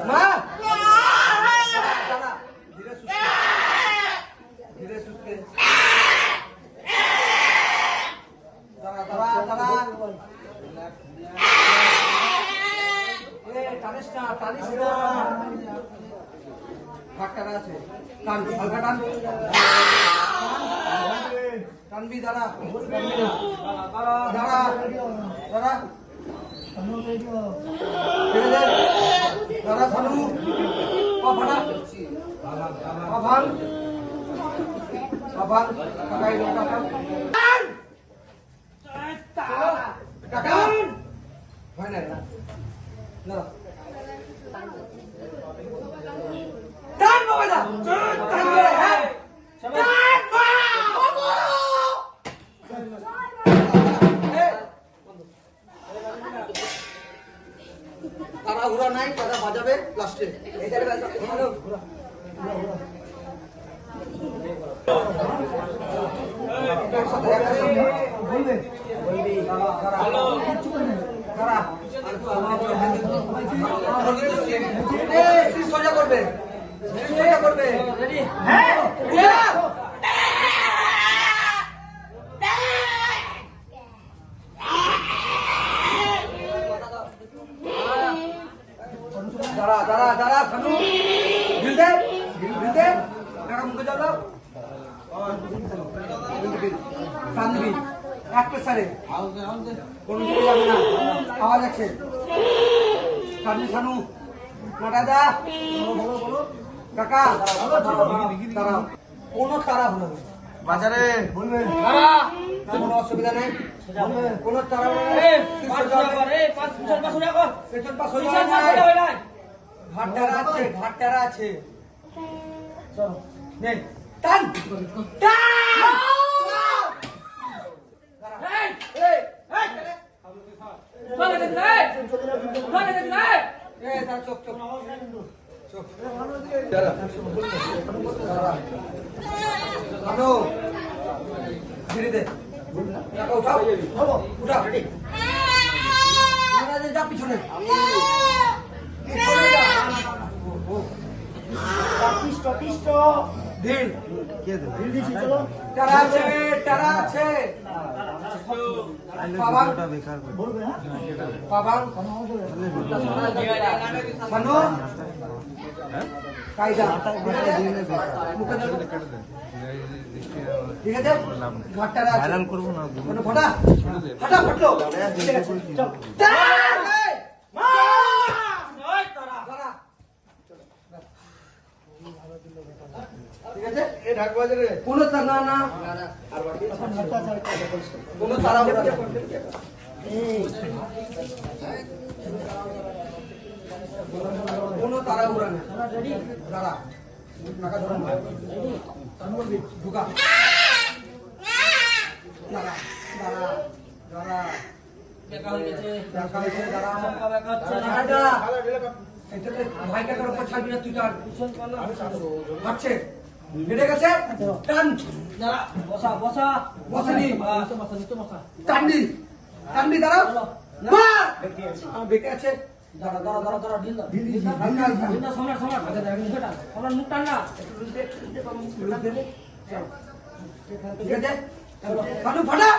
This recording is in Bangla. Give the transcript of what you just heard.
মা ধীরে সুস্থে আছে টান হালকা টান টানবি দাঁড়া দাঁড়া দাঁড়া দাঁড়া ফানু ফাটা ভাঙ ভাঙ কাকাই কাকা হয় না দাঁড়া টান বাবা দা টান করে হ্যাঁ টান তারা ঘোরা নাই তারা বাজাবে লাস্টে এইটারে ঘোরা ঘোরা বলবে বলবি হ্যালো তারা সোজা করবে সোজা করবে রেডি হ্যাঁ দাঁড়া দাঁড়া দাঁড়া খানু ঢিল দে টাকা মুখে যাও দাও কান্দবি এক প্রেসারে কোনো দিকে যাবে না আওয়াজ আছে কান্দবি খানু নাটা দা বলো বলো কাকা দাঁড়াও কোনো তারা হলো বাজারে বলবে দাঁড়া কোনো অসুবিধা নেই কোনো তারা পেছন পাশ হয়ে যায় ঘাটটারা আছে চলো নে টান টান এই এই চলে গেছে এই তার চোখ চোখ চোখ দাঁড়া আনো ধীরে দে টাকা উঠাও উঠা রেডি যা পিছনে টারা আছে ঠিক আছে ঘাটটারা করবো না ফটা ফটা ফটলো ঠিক আছে এই ঢাক বাজারে কোনো তারা না কোনো তারা কোনো তারা উড়া না দাঁড়া টাকা ধরুন ঢুকা দাঁড়া দাঁড়া দাঁড়া দেখা হয়েছে দাঁড়া ভাইকে তোর উপর ছাড়বি না তুই টান আচ্ছে বেড়ে গেছে টান বসা বসা বসেনি টানবি টানবি দাঁড়া বেঁকে আছে দাঁড়া দাঁড়া দাঁড়া দাঁড়া ঢিল ঢিল সম্রাট সম্রাট মুখ টান না ঠিক আছে ফাটা